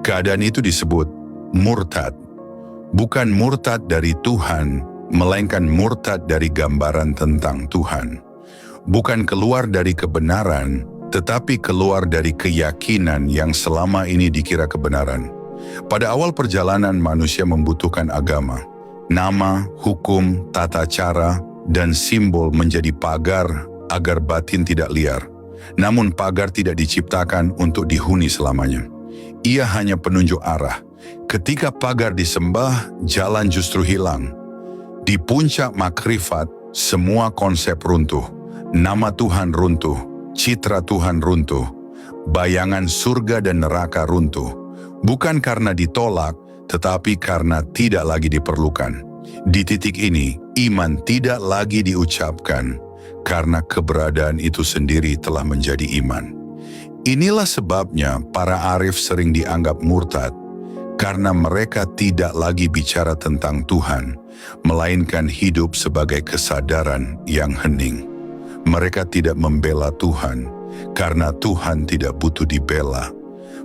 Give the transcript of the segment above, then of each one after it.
Keadaan itu disebut murtad. Bukan murtad dari Tuhan, melainkan murtad dari gambaran tentang Tuhan. Bukan keluar dari kebenaran, tetapi keluar dari keyakinan yang selama ini dikira kebenaran. Pada awal perjalanan manusia membutuhkan agama. Nama, hukum, tata cara, dan simbol menjadi pagar agar batin tidak liar. Namun pagar tidak diciptakan untuk dihuni selamanya. Ia hanya penunjuk arah. Ketika pagar disembah, jalan justru hilang. Di puncak makrifat, semua konsep runtuh. Nama Tuhan runtuh, citra Tuhan runtuh, bayangan surga dan neraka runtuh. Bukan karena ditolak, tetapi karena tidak lagi diperlukan. Di titik ini, iman tidak lagi diucapkan, karena keberadaan itu sendiri telah menjadi iman. Inilah sebabnya para arif sering dianggap murtad, karena mereka tidak lagi bicara tentang Tuhan, melainkan hidup sebagai kesadaran yang hening. Mereka tidak membela Tuhan, karena Tuhan tidak butuh dibela.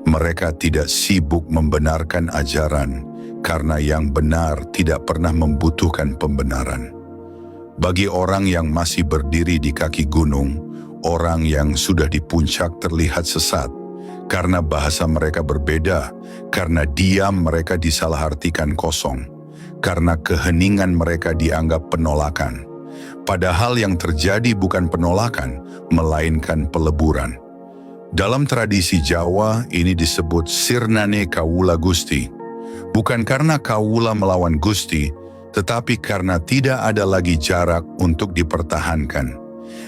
Mereka tidak sibuk membenarkan ajaran, karena yang benar tidak pernah membutuhkan pembenaran. Bagi orang yang masih berdiri di kaki gunung, orang yang sudah di puncak terlihat sesat, karena bahasa mereka berbeda, karena diam mereka disalahartikan kosong, karena keheningan mereka dianggap penolakan. Padahal yang terjadi bukan penolakan, melainkan peleburan. Dalam tradisi Jawa, ini disebut sirnane kawula Gusti. Bukan karena kawula melawan Gusti, tetapi karena tidak ada lagi jarak untuk dipertahankan.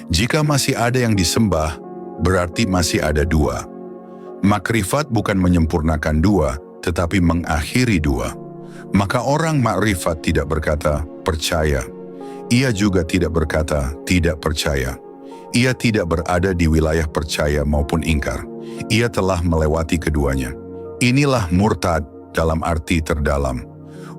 Jika masih ada yang disembah, berarti masih ada dua. Makrifat bukan menyempurnakan dua, tetapi mengakhiri dua. Maka orang makrifat tidak berkata, percaya. Ia juga tidak berkata, tidak percaya. Ia tidak berada di wilayah percaya maupun ingkar. Ia telah melewati keduanya. Inilah murtad dalam arti terdalam.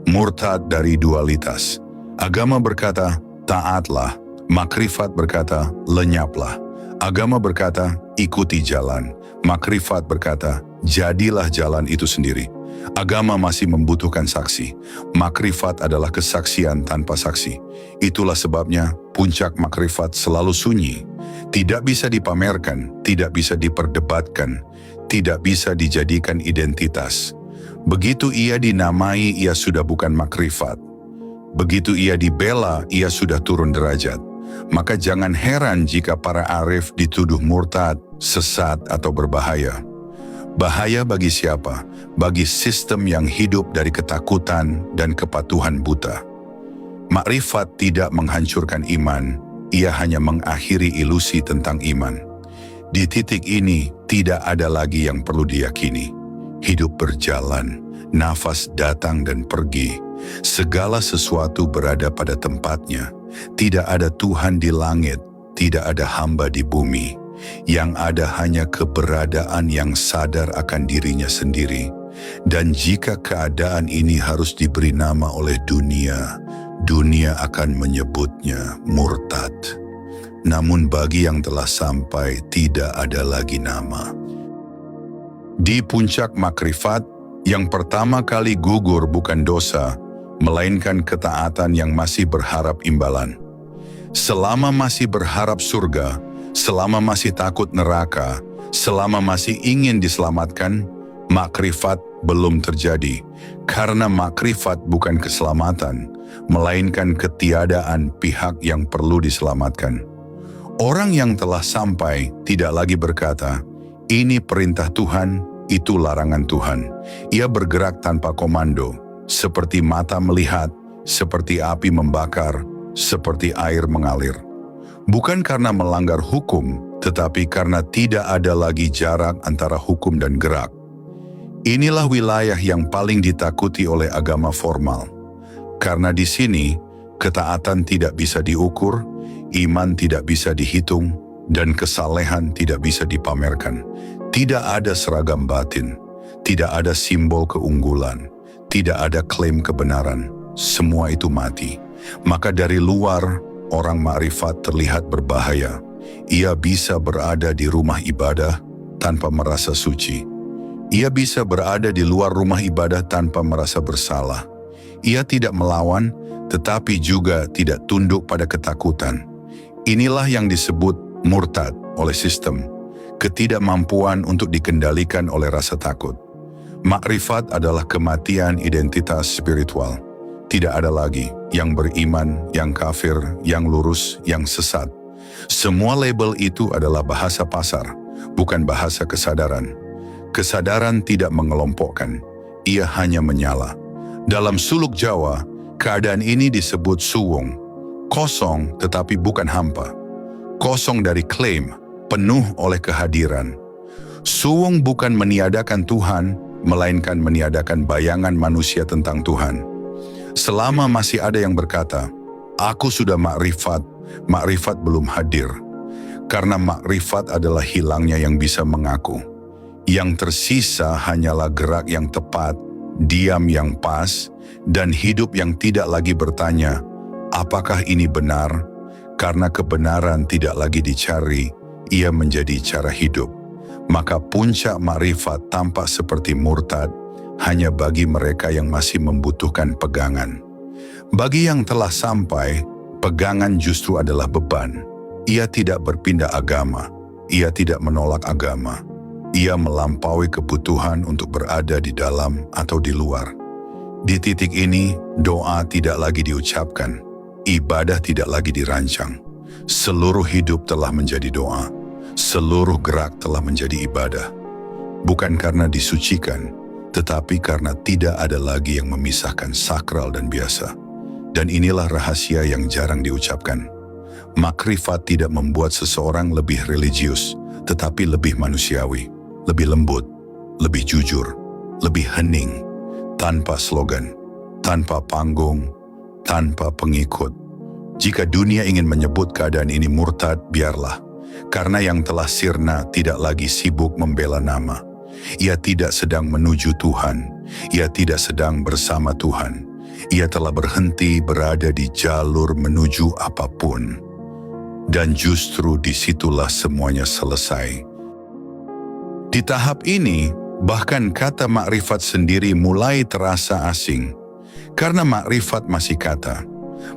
Murtad dari dualitas. Agama berkata, taatlah. Makrifat berkata, lenyaplah. Agama berkata, ikuti jalan. Makrifat berkata, jadilah jalan itu sendiri. Agama masih membutuhkan saksi. Makrifat adalah kesaksian tanpa saksi. Itulah sebabnya puncak makrifat selalu sunyi. Tidak bisa dipamerkan, tidak bisa diperdebatkan, tidak bisa dijadikan identitas. Begitu ia dinamai, ia sudah bukan makrifat. Begitu ia dibela, ia sudah turun derajat. Maka jangan heran jika para arif dituduh murtad, sesat atau berbahaya. Bahaya bagi siapa? Bagi sistem yang hidup dari ketakutan dan kepatuhan buta. Makrifat tidak menghancurkan iman, ia hanya mengakhiri ilusi tentang iman. Di titik ini tidak ada lagi yang perlu diyakini. Hidup berjalan, nafas datang dan pergi. Segala sesuatu berada pada tempatnya. Tidak ada Tuhan di langit, tidak ada hamba di bumi. Yang ada hanya keberadaan yang sadar akan dirinya sendiri. Dan jika keadaan ini harus diberi nama oleh dunia, dunia akan menyebutnya murtad. Namun bagi yang telah sampai tidak ada lagi nama. Di puncak makrifat, yang pertama kali gugur bukan dosa, melainkan ketaatan yang masih berharap imbalan. Selama masih berharap surga, selama masih takut neraka, selama masih ingin diselamatkan, makrifat belum terjadi. Karena makrifat bukan keselamatan, melainkan ketiadaan pihak yang perlu diselamatkan. Orang yang telah sampai tidak lagi berkata, ini perintah Tuhan, itu larangan Tuhan. Ia bergerak tanpa komando, seperti mata melihat, seperti api membakar, seperti air mengalir. Bukan karena melanggar hukum, tetapi karena tidak ada lagi jarak antara hukum dan gerak. Inilah wilayah yang paling ditakuti oleh agama formal. Karena di sini, ketaatan tidak bisa diukur, iman tidak bisa dihitung, dan kesalehan tidak bisa dipamerkan. Tidak ada seragam batin, tidak ada simbol keunggulan, tidak ada klaim kebenaran. Semua itu mati. Maka dari luar, orang makrifat terlihat berbahaya. Ia bisa berada di rumah ibadah tanpa merasa suci. Ia bisa berada di luar rumah ibadah tanpa merasa bersalah. Ia tidak melawan, tetapi juga tidak tunduk pada ketakutan. Inilah yang disebut murtad oleh sistem, ketidakmampuan untuk dikendalikan oleh rasa takut. Makrifat adalah kematian identitas spiritual. Tidak ada lagi yang beriman, yang kafir, yang lurus, yang sesat. Semua label itu adalah bahasa pasar, bukan bahasa kesadaran. Kesadaran tidak mengelompokkan, ia hanya menyala. Dalam suluk Jawa, keadaan ini disebut suwung, kosong tetapi bukan hampa. Kosong dari klaim, penuh oleh kehadiran. Suwung bukan meniadakan Tuhan, melainkan meniadakan bayangan manusia tentang Tuhan. Selama masih ada yang berkata, aku sudah makrifat, makrifat belum hadir. Karena makrifat adalah hilangnya yang bisa mengaku. Yang tersisa hanyalah gerak yang tepat, diam yang pas, dan hidup yang tidak lagi bertanya, apakah ini benar? Karena kebenaran tidak lagi dicari, ia menjadi cara hidup. Maka puncak makrifat tampak seperti murtad, hanya bagi mereka yang masih membutuhkan pegangan. Bagi yang telah sampai, pegangan justru adalah beban. Ia tidak berpindah agama, ia tidak menolak agama. Ia melampaui kebutuhan untuk berada di dalam atau di luar. Di titik ini, doa tidak lagi diucapkan, ibadah tidak lagi dirancang. Seluruh hidup telah menjadi doa, seluruh gerak telah menjadi ibadah. Bukan karena disucikan, tetapi karena tidak ada lagi yang memisahkan sakral dan biasa. Dan inilah rahasia yang jarang diucapkan. Makrifat tidak membuat seseorang lebih religius, tetapi lebih manusiawi. Lebih lembut, lebih jujur, lebih hening, tanpa slogan, tanpa panggung, tanpa pengikut. Jika dunia ingin menyebut keadaan ini murtad, biarlah. Karena yang telah sirna tidak lagi sibuk membela nama. Ia tidak sedang menuju Tuhan, ia tidak sedang bersama Tuhan. Ia telah berhenti berada di jalur menuju apapun. Dan justru disitulah semuanya selesai. Di tahap ini, bahkan kata makrifat sendiri mulai terasa asing. Karena makrifat masih kata,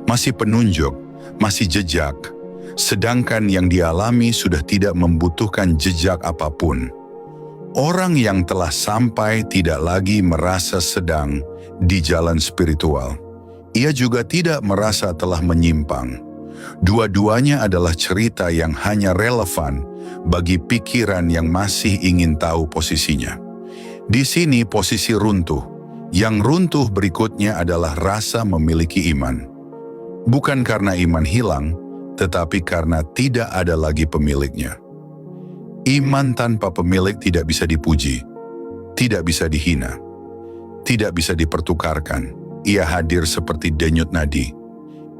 masih penunjuk, masih jejak. Sedangkan yang dialami sudah tidak membutuhkan jejak apapun. Orang yang telah sampai tidak lagi merasa sedang di jalan spiritual. Ia juga tidak merasa telah menyimpang. Dua-duanya adalah cerita yang hanya relevan bagi pikiran yang masih ingin tahu posisinya. Di sini posisi runtuh. Yang runtuh berikutnya adalah rasa memiliki iman. Bukan karena iman hilang, tetapi karena tidak ada lagi pemiliknya. Iman tanpa pemilik tidak bisa dipuji, tidak bisa dihina, tidak bisa dipertukarkan. Ia hadir seperti denyut nadi.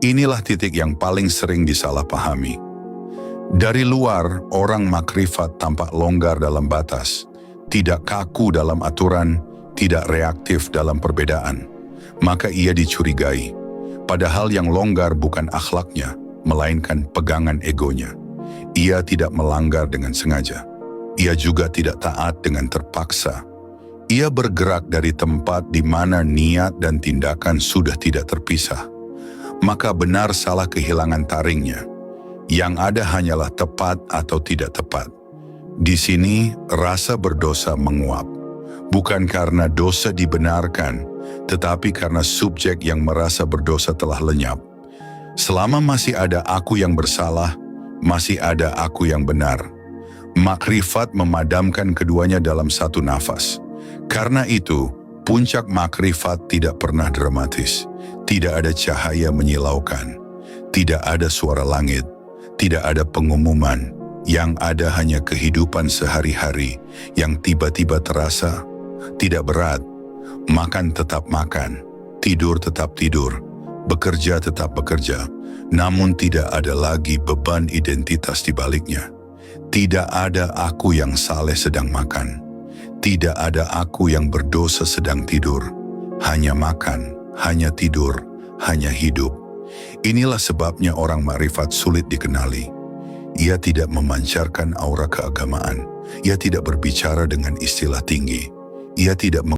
Inilah titik yang paling sering disalahpahami. Dari luar, orang makrifat tampak longgar dalam batas, tidak kaku dalam aturan, tidak reaktif dalam perbedaan. Maka ia dicurigai. Padahal yang longgar bukan akhlaknya, melainkan pegangan egonya. Ia tidak melanggar dengan sengaja. Ia juga tidak taat dengan terpaksa. Ia bergerak dari tempat di mana niat dan tindakan sudah tidak terpisah. Maka benar salah kehilangan taringnya. Yang ada hanyalah tepat atau tidak tepat. Di sini rasa berdosa menguap. Bukan karena dosa dibenarkan, tetapi karena subjek yang merasa berdosa telah lenyap. Selama masih ada aku yang bersalah, masih ada aku yang benar. Makrifat memadamkan keduanya dalam satu nafas. Karena itu, puncak makrifat tidak pernah dramatis. Tidak ada cahaya menyilaukan. Tidak ada suara langit. Tidak ada pengumuman. Yang ada hanya kehidupan sehari-hari yang tiba-tiba terasa tidak berat. Makan tetap makan. Tidur tetap tidur. Bekerja tetap bekerja. Namun tidak ada lagi beban identitas di baliknya. Tidak ada aku yang saleh sedang makan. Tidak ada aku yang berdosa sedang tidur. Hanya makan, hanya tidur, hanya hidup. Inilah sebabnya orang makrifat sulit dikenali. Ia tidak memancarkan aura keagamaan. Ia tidak berbicara dengan istilah tinggi. ia tidak